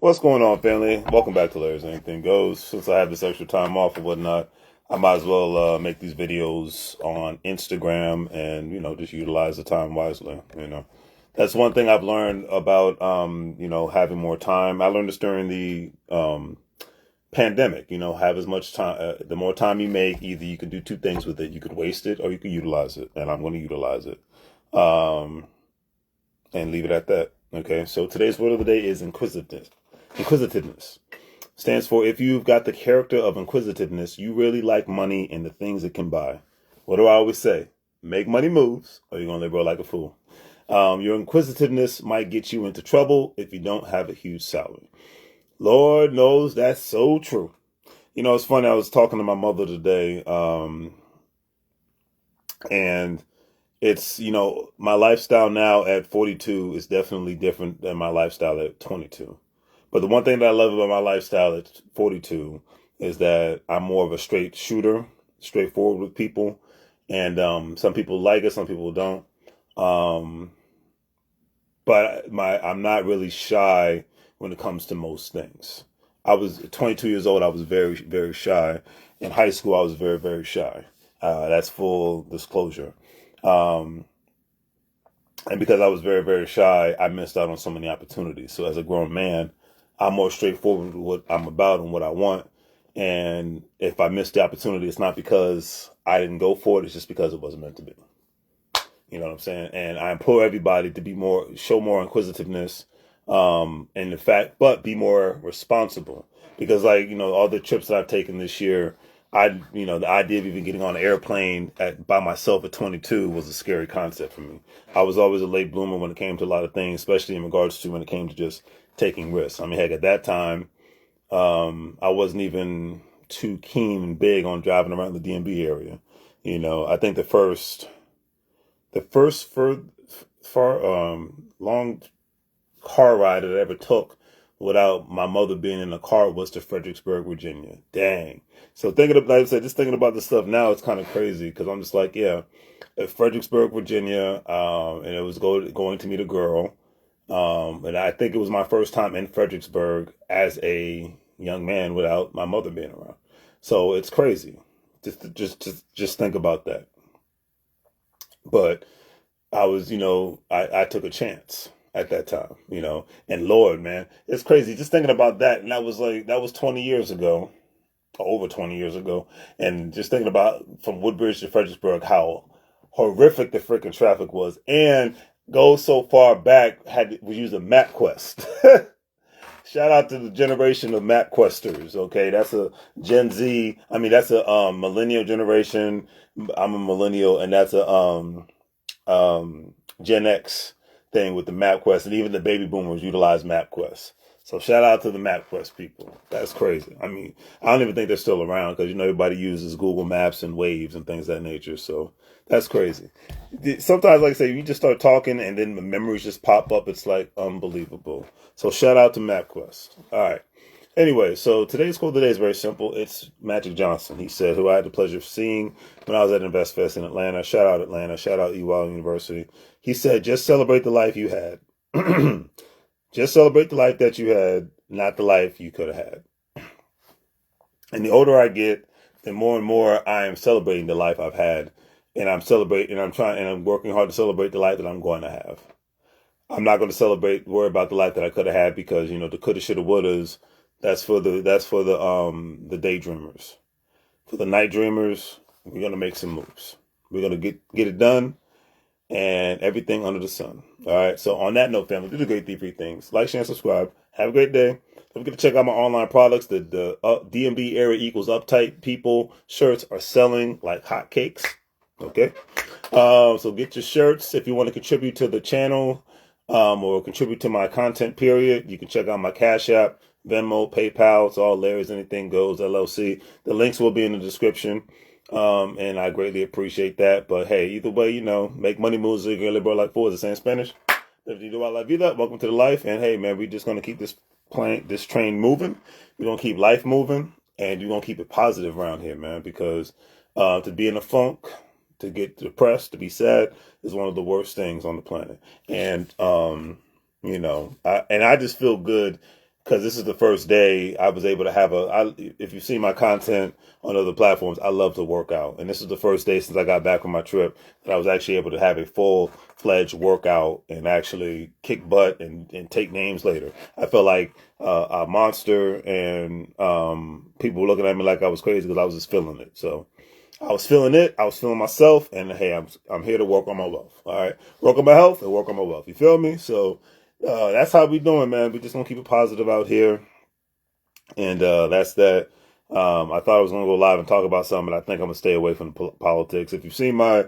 What's going on, family? Welcome back to Larry's Anything Goes. Since I have this extra time off and whatnot, I might as well make these videos on Instagram and, just utilize the time wisely. That's one thing I've learned about, having more time. I learned this during the pandemic. Have as much time. The more time you make, either you can do two things with it. You could waste it or you could utilize it. And I'm going to utilize it. And leave it at that. Okay, so today's word of the day is inquisitiveness. Inquisitiveness stands for if you've got the character of inquisitiveness, you really like money and the things it can buy. What do I always say? Make money moves or you're going to live real like a fool. Your inquisitiveness might get you into trouble if you don't have a huge salary. Lord knows that's so true. It's funny. I was talking to my mother today, and it's, my lifestyle now at 42 is definitely different than my lifestyle at 22. But the one thing that I love about my lifestyle at 42 is that I'm more of a straight shooter, straightforward with people. And some people like it, some people don't. But I'm not really shy when it comes to most things. I was 22 years old. I was very, very shy. In high school, I was very, very shy. That's full disclosure. And because I was very, very shy, I missed out on so many opportunities. So as a grown man, I'm more straightforward with what I'm about and what I want. And if I missed the opportunity, it's not because I didn't go for it. It's just because it wasn't meant to be. You know what I'm saying? And I implore everybody to show more inquisitiveness, and the fact, but be more responsible. Because all the trips that I've taken this year, the idea of even getting on an airplane by myself at 22 was a scary concept for me. I was always a late bloomer when it came to a lot of things, especially in regards to when it came to just taking risks. I mean, heck, at that time, I wasn't even too keen and big on driving around the DMV area. I think the first long car ride that I ever took without my mother being in the car was to Fredericksburg, Virginia. Dang. So like I said, just thinking about this stuff now, it's kind of crazy because I'm just like, yeah, at Fredericksburg, Virginia, and it was going to meet a girl. And I think it was my first time in Fredericksburg as a young man without my mother being around. So it's crazy. Just think about that. But I was, I took a chance at that time, and Lord, man, it's crazy just thinking about that. And that was 20 years ago, over 20 years ago. And just thinking about from Woodbridge to Fredericksburg, how horrific the freaking traffic was, and go so far back, we used a MapQuest. Shout out to the generation of MapQuesters. Okay, that's a Gen Z. I mean, that's a millennial generation. I'm a millennial, and that's a Gen X thing with the MapQuest, and even the baby boomers utilize MapQuest. So shout out to the MapQuest people. That's crazy. I mean, I don't even think they're still around because everybody uses Google Maps and Waves and things of that nature. So that's crazy. Sometimes, like I say, you just start talking and then the memories just pop up. It's like unbelievable. So shout out to MapQuest. All right. Anyway, so today's quote today is very simple. It's Magic Johnson. He said, who I had the pleasure of seeing when I was at Invest Fest in Atlanta. Shout out Atlanta. Shout out EY University. He said, just celebrate the life you had. Just celebrate the life that you had, not the life you could have had. And the older I get, the more and more I am celebrating the life I've had. And I'm working hard to celebrate the life that I'm going to have. I'm not going to worry about the life that I could have had because, the coulda, shoulda, wouldas, that's for the daydreamers. For the night dreamers, we're going to make some moves. We're going to get it done and everything under the sun. All right. So on that note, family, do the great three things. Like, share, and subscribe. Have a great day. Don't forget to check out my online products. The DMB area equals uptight people shirts are selling like hotcakes. Okay. So get your shirts if you want to contribute to the channel, or contribute to my content period. You can check out my Cash App, Venmo, PayPal. It's all Larry's Anything Goes LLC. The links will be in the description. And I greatly appreciate that. But hey, either way, make money moves. You're gonna live like fools. It's in Spanish. Welcome to the life. And hey, man, we're just gonna keep this train moving. We're gonna keep life moving, and you're gonna keep it positive around here, man. Because to be in a funk, to get depressed, to be sad, is one of the worst things on the planet. And I just feel good because this is the first day I was able to have if you see my content on other platforms, I love to work out. And this is the first day since I got back from my trip that I was actually able to have a full-fledged workout and actually kick butt and take names later. I felt like a monster, and people were looking at me like I was crazy because I was just feeling it. So I was feeling it. I was feeling myself, and hey, I'm here to work on my wealth. All right, work on my health and work on my wealth. You feel me? So that's how we doing, man. We just gonna keep it positive out here, and that's that. I thought I was gonna go live and talk about something, but I think I'm gonna stay away from the politics. If you've seen my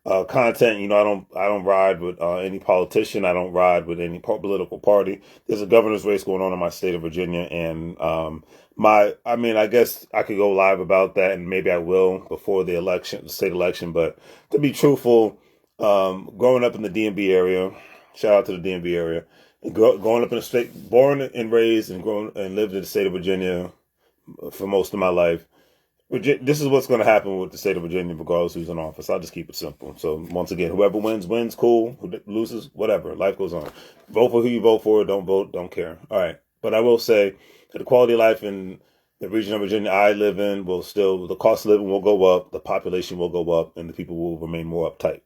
content, I don't ride with any politician. I don't ride with any political party. There's a governor's race going on in my state of Virginia, and I guess I could go live about that, and maybe I will before the election, the state election. But to be truthful, growing up in the DMV area, shout out to the DMV area, growing up in a state, born and raised and grown and lived in the state of Virginia for most of my life. This is what's going to happen with the state of Virginia, regardless who's in office. I'll just keep it simple. So once again, whoever wins, cool. Who loses, whatever. Life goes on. Vote for who you vote for. Don't vote. Don't care. All right. But I will say that the quality of life in the region of Virginia I live in the cost of living will go up, the population will go up, and the people will remain more uptight.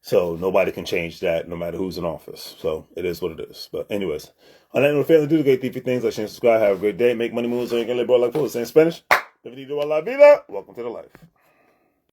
So nobody can change that, no matter who's in office. So it is what it is. But anyways, on that note, family, do the great thiefy things. Like, share, and subscribe. Have a great day. Make money moves so you can live like fools. Say in Spanish. Bienvenido a la vida. Welcome to the life.